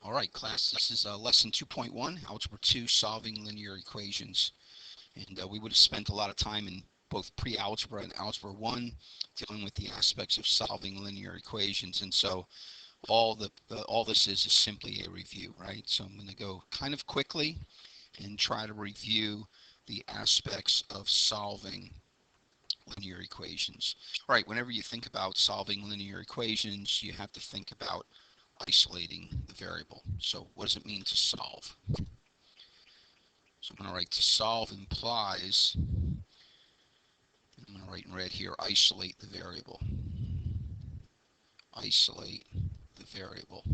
All right, class, this is lesson 2.1, Algebra 2, solving linear equations. And we would have spent a lot of time in both pre-algebra and algebra 1 dealing with the aspects of solving linear equations. And so all this is simply a review, right? So I'm going to go kind of quickly and try to review the aspects of solving linear equations. All right, whenever you think about solving linear equations, you have to think about isolating the variable. So what does it mean to solve? So I'm going to write to solve implies, I'm going to write in red here, isolate the variable. Isolate the variable.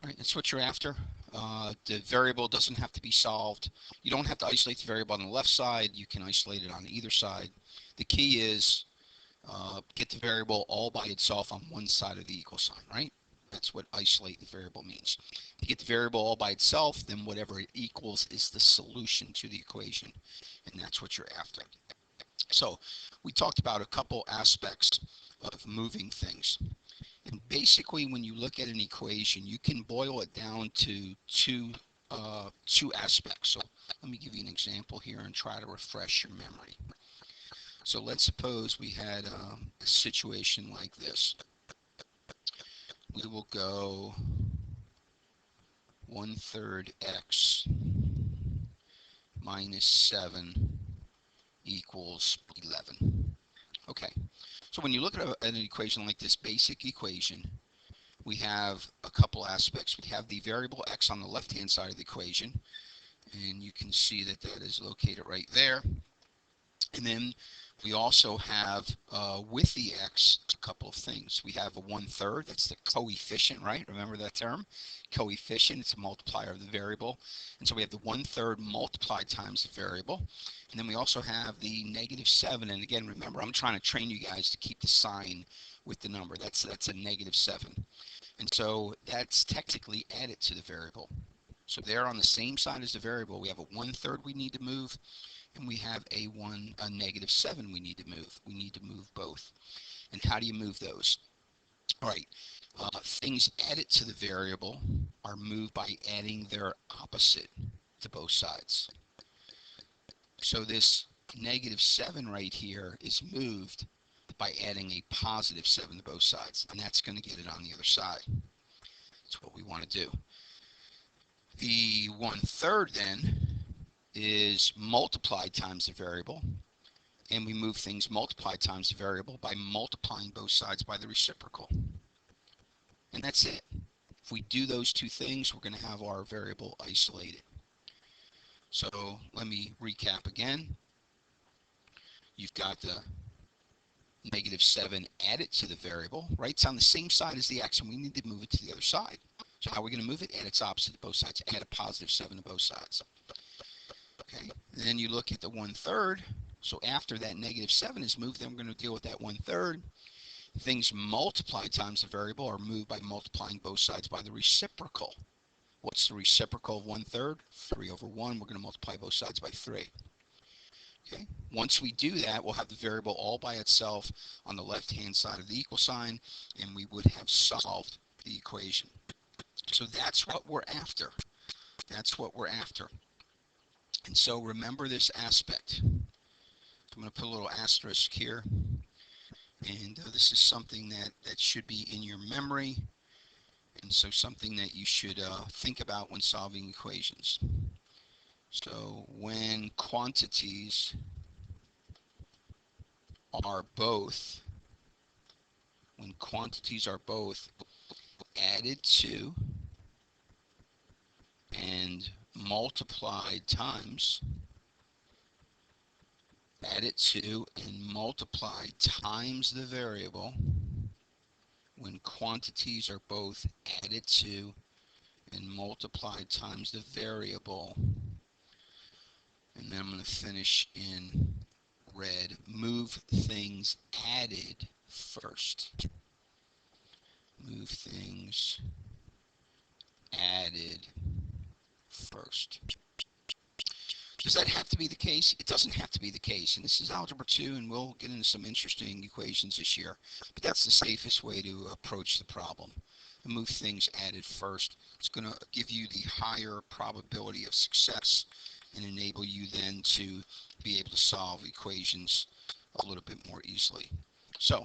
All right, that's what you're after. The variable doesn't have to be solved. You don't have to isolate the variable on the left side. You can isolate it on either side. The key is get the variable all by itself on one side of the equal sign, right? That's what isolate the variable means. To get the variable all by itself, then whatever it equals is the solution to the equation, and that's what you're after. So we talked about a couple aspects of moving things. And basically, when you look at an equation, you can boil it down to two aspects. So let me give you an example here and try to refresh your memory. So let's suppose we had a situation like this. We will go 1/3 x minus 7 equals 11. Okay, so when you look at an equation like this basic equation, we have a couple aspects. We have the variable x on the left-hand side of the equation, and you can see that that is located right there. And then we also have, with the x, a couple of things. We have a 1/3, that's the coefficient, right? Remember that term? Coefficient, it's a multiplier of the variable. And so we have the 1/3 multiplied times the variable. And then we also have the -7. And again, remember, I'm trying to train you guys to keep the sign with the number. That's a -7. And so that's technically added to the variable. So there on the same side as the variable, we have a 1/3 we need to move, and we have a -7 we need to move. We need to move both. And how do you move those? All right, things added to the variable are moved by adding their opposite to both sides. So this -7 right here is moved by adding a +7 to both sides, and that's going to get it on the other side. That's what we want to do. The 1/3 then is multiplied times the variable, and we move things multiplied times the variable by multiplying both sides by the reciprocal. And that's it. If we do those two things, we're going to have our variable isolated. So let me recap again. You've got the -7 added to the variable, right? It's on the same side as the x, and we need to move it to the other side. So how are we going to move it? Add its opposite to both sides. Add a +7 to both sides. Okay. And then you look at the 1/3. So after that -7 is moved, then we're going to deal with that 1/3. Things multiplied times the variable are moved by multiplying both sides by the reciprocal. What's the reciprocal of 1/3? 3/1. We're going to multiply both sides by 3. Okay. Once we do that, we'll have the variable all by itself on the left-hand side of the equal sign, and we would have solved the equation. So that's what we're after. That's what we're after. And so remember this aspect. I'm going to put a little asterisk here. And this is something that should be in your memory. And so something that you should think about when solving equations. So when quantities are both added to and multiplied times the variable, when quantities are both added to and multiplied times the variable, and then I'm going to finish in red, move things added first. Move things added first. Does that have to be the case? It doesn't have to be the case. And this is Algebra 2, and we'll get into some interesting equations this year. But that's the safest way to approach the problem. Move things added first. It's going to give you the higher probability of success and enable you then to be able to solve equations a little bit more easily. So,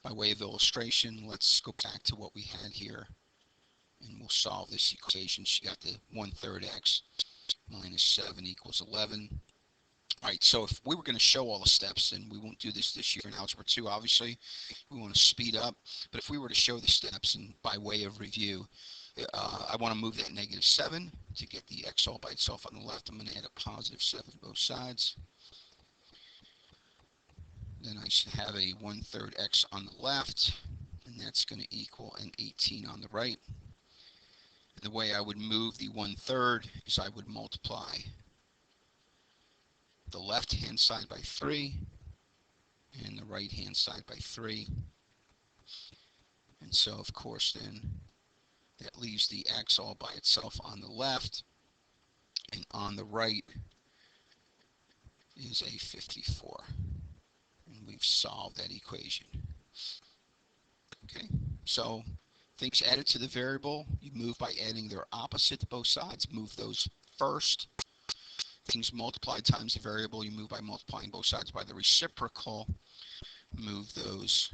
by way of illustration, let's go back to what we had here, and we'll solve this equation. You got the 1/3 x minus 7 equals 11. All right, so if we were going to show all the steps, and we won't do this year in Algebra 2, obviously, we want to speed up. But if we were to show the steps, and by way of review, I want to move that -7 to get the x all by itself on the left. I'm going to add a +7 to both sides. Then I should have a 1/3 x on the left, and that's going to equal an 18 on the right. And the way I would move the 1/3 is I would multiply the left-hand side by 3 and the right-hand side by 3. And so, of course, then that leaves the x all by itself on the left, and on the right is a 54. And we've solved that equation. Okay, so things added to the variable, you move by adding their opposite to both sides. Move those first. Things multiplied times the variable, you move by multiplying both sides by the reciprocal. Move those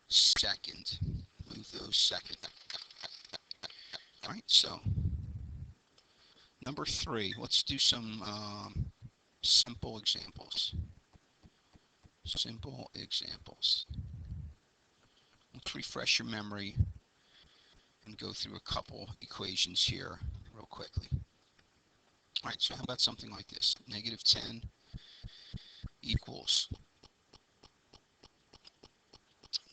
second. Move those second. All right, so number 3, let's do some simple examples. Simple examples. Let's refresh your memory and go through a couple equations here real quickly. All right, so how about something like this? -10 equals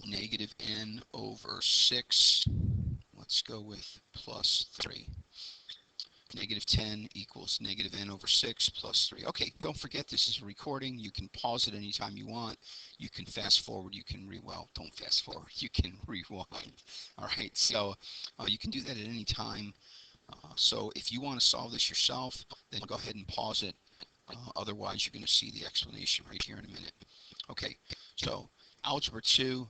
-n over 6. Let's go with +3. -10 equals -n over 6 plus 3. Okay, don't forget this is a recording. You can pause it anytime you want. You can fast forward. You can don't fast forward. You can rewind. All right, so you can do that at any time. So if you want to solve this yourself, then go ahead and pause it. Otherwise, you're going to see the explanation right here in a minute. Okay, so Algebra 2,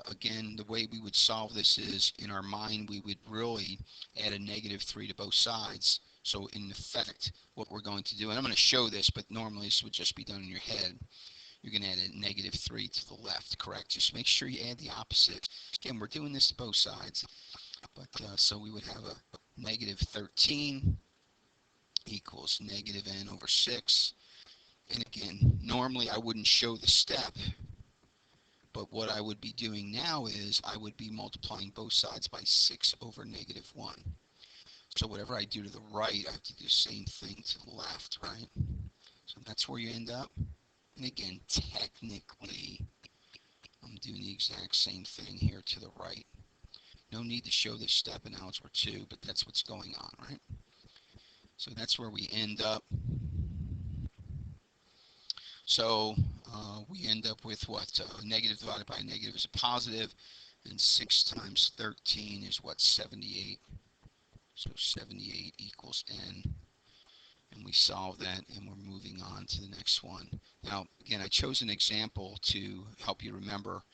again, the way we would solve this is, in our mind, we would really add a -3 to both sides. So in effect, what we're going to do, and I'm going to show this, but normally this would just be done in your head, you're going to add a -3 to the left, correct? Just make sure you add the opposite. Again, we're doing this to both sides. But so we would have a -13 equals -n over 6. And again, normally I wouldn't show the step, but what I would be doing now is I would be multiplying both sides by 6 over -1. So whatever I do to the right, I have to do the same thing to the left, right? So that's where you end up. And again, technically, I'm doing the exact same thing here to the right. No need to show this step in Algebra 2, but that's what's going on, right? So that's where we end up. So we end up with what? Negative divided by a negative is a positive, and 6 times 13 is what? 78. So 78 equals n. And we solve that, and we're moving on to the next one. Now, again, I chose an example to help you remember,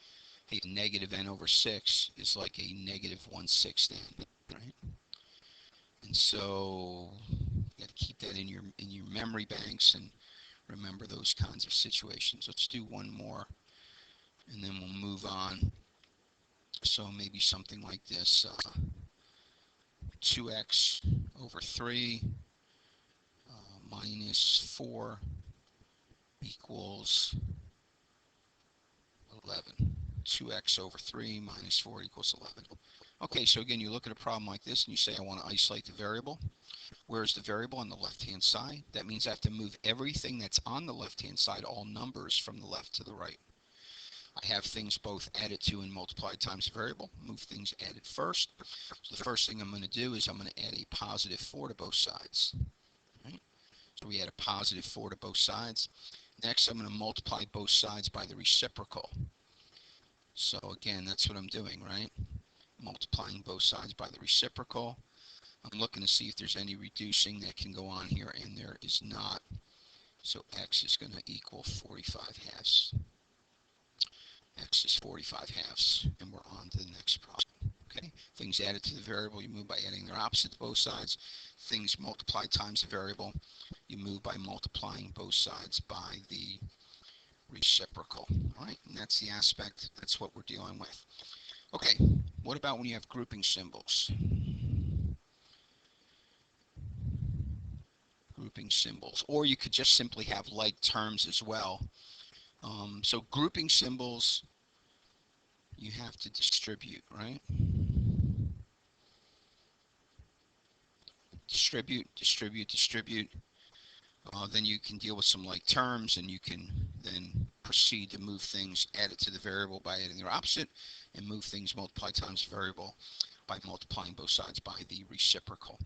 hey, -n over 6 is like a -1/6 n, right? And so you got to keep that in your memory banks and remember those kinds of situations. Let's do one more, and then we'll move on. So maybe something like this: 2x over 3 minus 4 equals 11. 2x over 3 minus 4 equals 11. Okay, so again, you look at a problem like this and you say, I want to isolate the variable. Where's the variable? On the left-hand side. That means I have to move everything that's on the left-hand side, all numbers, from the left to the right. I have things both added to and multiplied times the variable. Move things added first. So the first thing I'm going to do is I'm going to add a +4 to both sides. Right? So we add a +4 to both sides. Next, I'm going to multiply both sides by the reciprocal. So again, that's what I'm doing, right? Multiplying both sides by the reciprocal. I'm looking to see if there's any reducing that can go on here, and there is not. So x is going to equal 45 halves. X is 45 halves, and we're on to the next problem. Okay, things added to the variable, you move by adding their opposite to both sides. Things multiplied times the variable, you move by multiplying both sides by the reciprocal. All right, and that's the aspect, that's what we're dealing with. Okay, what about when you have grouping symbols? Grouping symbols, or you could just simply have like terms as well. So grouping symbols, you have to distribute, right? Distribute, distribute, distribute. Then you can deal with some like terms, and you can then proceed to move things added to the variable by adding their opposite, and move things multiply times variable by multiplying both sides by the reciprocal.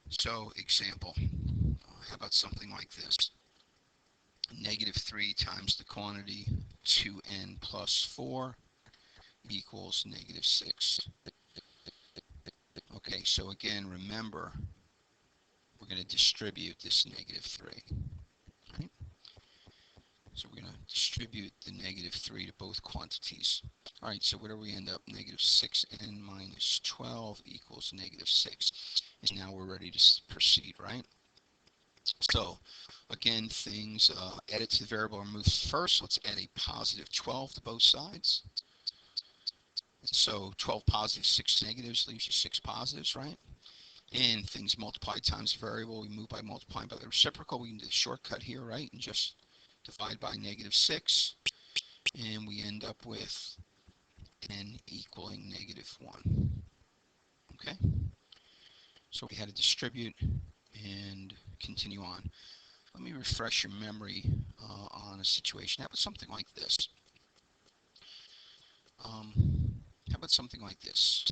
So example, how about something like this? Negative 3 times the quantity 2n plus 4 equals negative 6. Okay, so again, remember, we're going to distribute this negative 3. Right? So we're going to distribute the negative 3 to both quantities. All right, so where do we end up? Negative 6n minus 12 equals negative 6. And now we're ready to proceed, right? So again, things added to the variable are moved first. Let's add a positive 12 to both sides. So 12 positives, 6 negatives leaves you 6 positives, right? And things multiplied times the variable, we move by multiplying by the reciprocal. We can do the shortcut here, right? And just divide by negative 6. And we end up with n equaling negative 1. Okay? So we had to distribute and continue on. Let me refresh your memory on a situation. How about something like this? How about something like this?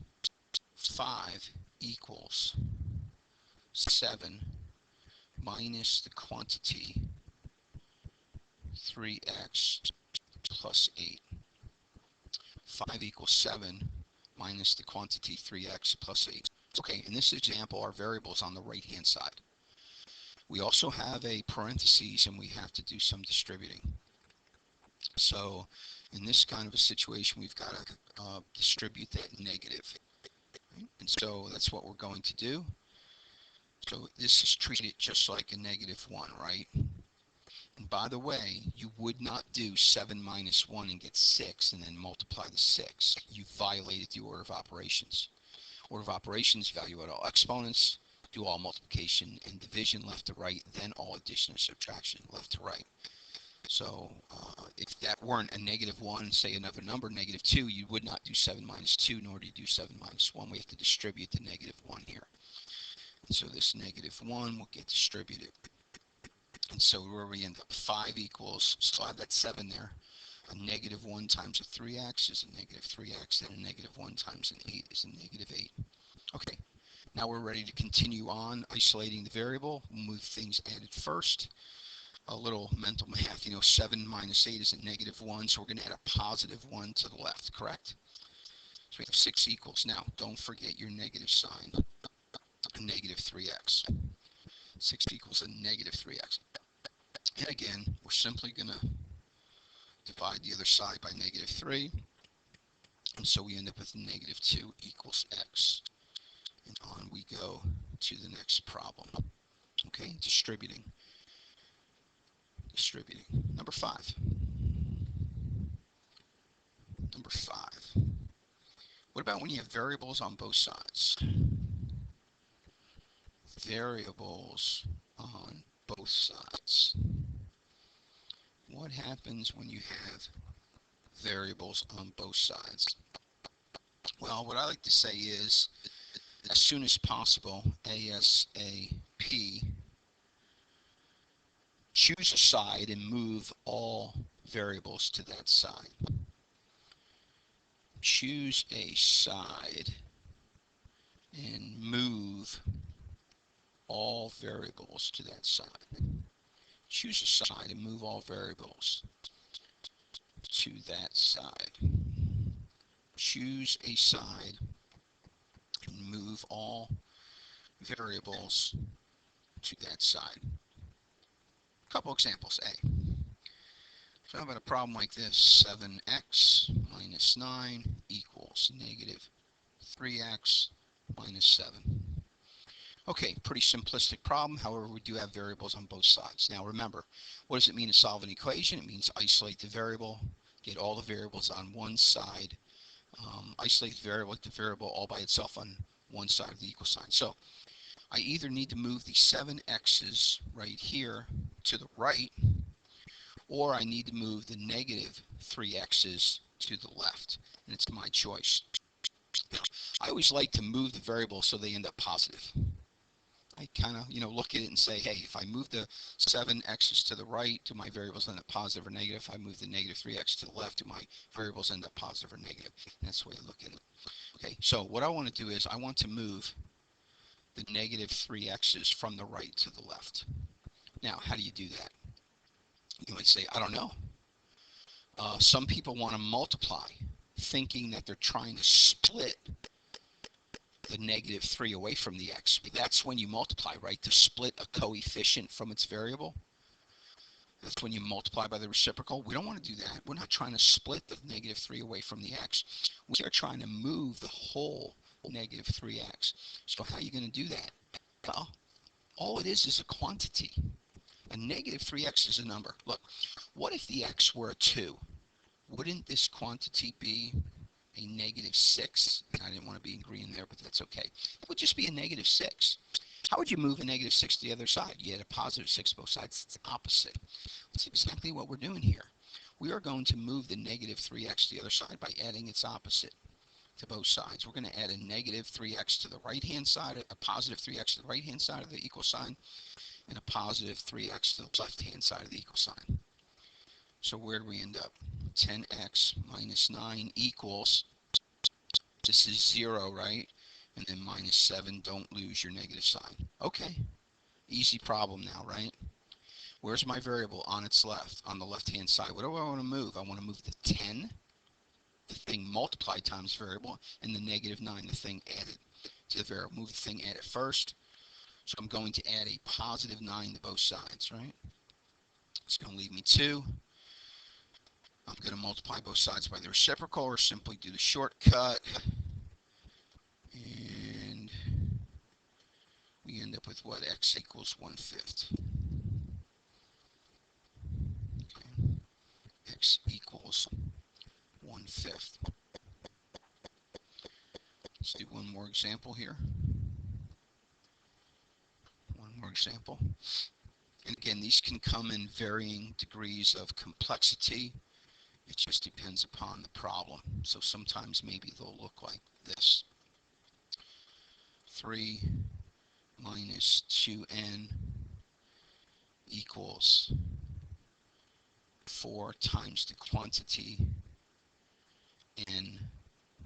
5 equals 7 minus the quantity 3x plus 8. 5 equals 7 minus the quantity 3x plus 8. Okay, in this example, our variable is on the right-hand side. We also have a parentheses, and we have to do some distributing. So in this kind of a situation, we've got to distribute that negative. Right? And so that's what we're going to do. So this is treated just like a negative 1, right? And by the way, you would not do 7 minus 1 and get 6 and then multiply the 6. You violated the order of operations. Order of operations, value out all exponents, do all multiplication and division left to right, then all addition and subtraction left to right. So if that weren't a negative 1, say another number, negative 2, you would not do 7 minus 2, nor do you do 7 minus 1. We have to distribute the negative 1 here. And so this negative 1 will get distributed. And so where we end up, 5 equals, so add that 7 there. A negative 1 times a 3x is a negative 3x, and a negative 1 times an 8 is a negative 8. Okay, now we're ready to continue on isolating the variable. We'll move things added first. A little mental math, 7 minus 8 is a negative 1, so we're going to add a positive 1 to the left, correct? So we have 6 equals. Now, don't forget your negative sign, a negative 3x. 6 equals a negative 3x. And again, we're simply going to divide the other side by negative 3. And so we end up with negative 2 equals x. And on we go to the next problem. Okay, distributing. Distributing. Number 5. Number 5. What about when you have variables on both sides? Variables on both sides. What happens when you have variables on both sides? Well, what I like to say is, as soon as possible, ASAP, choose a side and move all variables to that side. Choose a side and move all variables to that side. Choose a side and move all variables to that side. Choose a side and move all variables to that side. A couple examples. A. So how about a problem like this? 7x minus 9 equals negative 3x minus 7. Okay, pretty simplistic problem. However, we do have variables on both sides. Now remember, what does it mean to solve an equation? It means isolate the variable, get all the variables on one side, isolate the variable all by itself on one side of the equal sign. So I either need to move the 7x's right here to the right, or I need to move the negative 3x's to the left, and it's my choice. Now, I always like to move the variables so they end up positive. I kind of, look at it and say, hey, if I move the 7x's to the right, do my variables end up positive or negative? If I move the negative 3x to the left, do my variables end up positive or negative? And that's the way I look at it. Okay, so what I want to do is I want to move the negative 3x's from the right to the left. Now, how do you do that? You might say, I don't know. Some people want to multiply, thinking that they're trying to split the negative 3 away from the x. That's when you multiply, right? To split a coefficient from its variable. That's when you multiply by the reciprocal. We don't want to do that. We're not trying to split the negative 3 away from the x. We are trying to move the whole negative 3x. So how are you going to do that? Well, all it is a quantity. A negative 3x is a number. Look, what if the x were a 2? Wouldn't this quantity be a negative 6? I didn't want to be in green there, but that's okay. It would just be a negative 6. How would you move a negative 6 to the other side? You add a positive 6 both sides. It's opposite. That's exactly what we're doing here. We are going to move the negative 3x to the other side by adding its opposite to both sides. We're going to add a negative 3x to the right-hand side, a positive 3x to the right-hand side of the equal sign, and a positive 3x to the left-hand side of the equal sign. So where do we end up? 10x minus 9 equals, this is 0, right? And then minus 7, don't lose your negative sign. Okay, easy problem now, right? Where's my variable? On its left, on the left-hand side. What do I want to move? I want to move the 10, the thing multiplied times variable, and the negative 9, the thing added to the variable. Move the thing added first. So I'm going to add a positive 9 to both sides, right? It's going to leave me 2. I'm going to multiply both sides by the reciprocal, or simply do the shortcut. And we end up with what? X equals 1/5. Okay. X equals 1/5. Let's do one more example here. One more example. And again, these can come in varying degrees of complexity. It just depends upon the problem. So sometimes maybe they'll look like this. 3 minus 2n equals 4 times the quantity n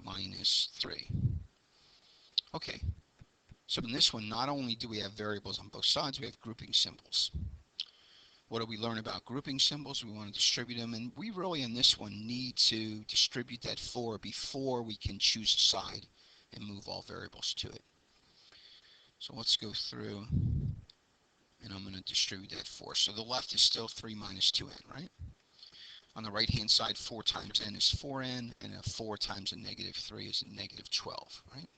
minus 3. Okay, so in this one, not only do we have variables on both sides, we have grouping symbols. What do we learn about grouping symbols? We want to distribute them, and we really in this one need to distribute that 4 before we can choose a side and move all variables to it. So let's go through, and I'm going to distribute that 4. So the left is still 3 minus 2n, right? On the right-hand side, 4 times n is 4n, and a 4 times a negative 3 is a negative 12, right?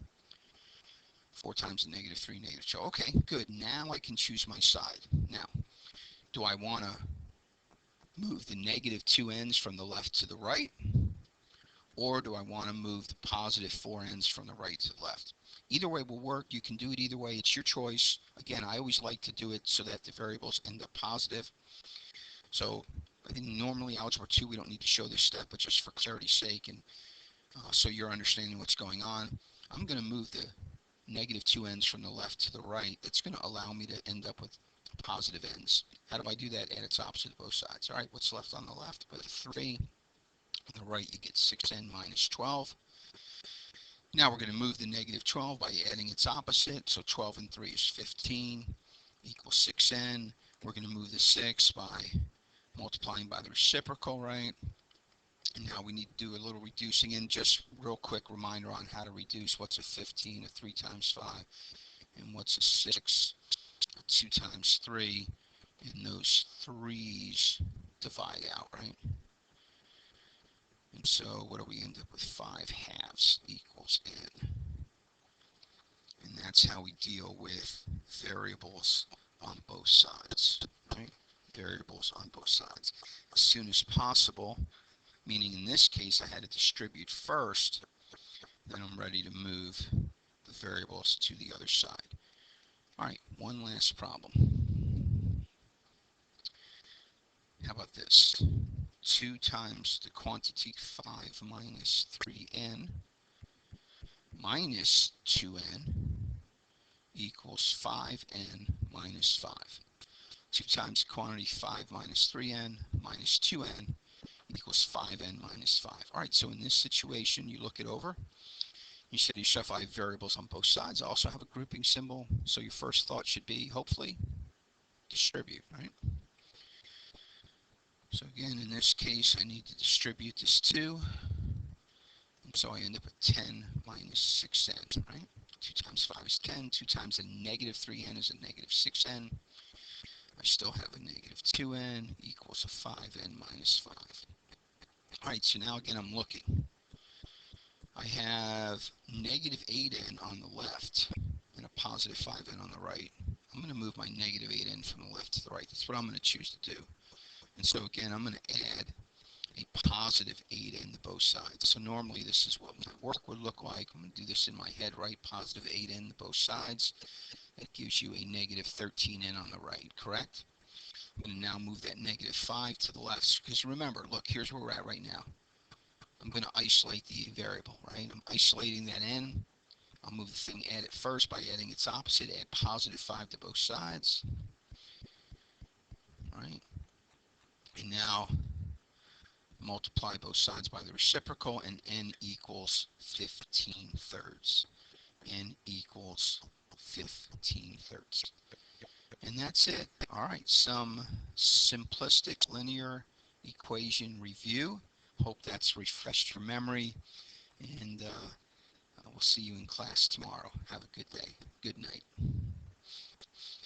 4 times a negative 3, negative 12. Okay, good. Now I can choose my side. Now, do I want to move the negative 2n's from the left to the right? Or do I want to move the positive 4n's from the right to the left? Either way will work. You can do it either way. It's your choice. Again, I always like to do it so that the variables end up positive. So I think normally Algebra 2, we don't need to show this step, but just for clarity's sake and so you're understanding what's going on, I'm going to move the negative 2n's from the left to the right. That's going to allow me to end up with positive n's. How do I do that? Add its opposite to both sides. All right, what's left on the left? With 3. On the right, you get 6n minus 12. Now we're going to move the negative 12 by adding its opposite. So 12 and 3 is 15 equals 6n. We're going to move the 6 by multiplying by the reciprocal, right? And now we need to do a little reducing. And just real quick reminder on how to reduce. What's a 15? A 3 times 5. And what's a 6? A 2 times 3. And those 3's divide out, right? And so what do we end up with? 5 halves equals n. And that's how we deal with variables on both sides, right? Variables on both sides. As soon as possible, meaning in this case I had to distribute first, then I'm ready to move the variables to the other side. All right, one last problem. How about this? 2 times the quantity 5 minus 3n minus 2n equals 5n minus 5. 2 times quantity 5 minus 3n minus 2n equals 5n minus 5. All right, so in this situation, you look it over. You said you should have 5 variables on both sides. I also have a grouping symbol, so your first thought should be, hopefully, distribute, right? So again, in this case, I need to distribute this 2. And so I end up with 10 minus 6n, right? 2 times 5 is 10. 2 times a negative 3n is a negative 6n. I still have a negative 2n equals a 5n minus 5. All right, so now again, I'm looking. I have negative 8n on the left and a positive 5n on the right. I'm going to move my negative 8n from the left to the right. That's what I'm going to choose to do. And so again, I'm going to add a positive 8n to both sides. So normally this is what my work would look like. I'm going to do this in my head, right? Positive 8n to both sides. That gives you a negative 13n on the right, correct? I'm going to now move that negative 5 to the left. Because remember, look, here's where we're at right now. I'm going to isolate the variable, right? I'm isolating that n. I'll move the thing, add it first by adding its opposite, add positive 5 to both sides, right? And now multiply both sides by the reciprocal, and n equals 15 thirds. N equals 15 thirds. And that's it. All right, some simplistic linear equation review. Hope that's refreshed your memory, and we'll see you in class tomorrow. Have a good day. Good night.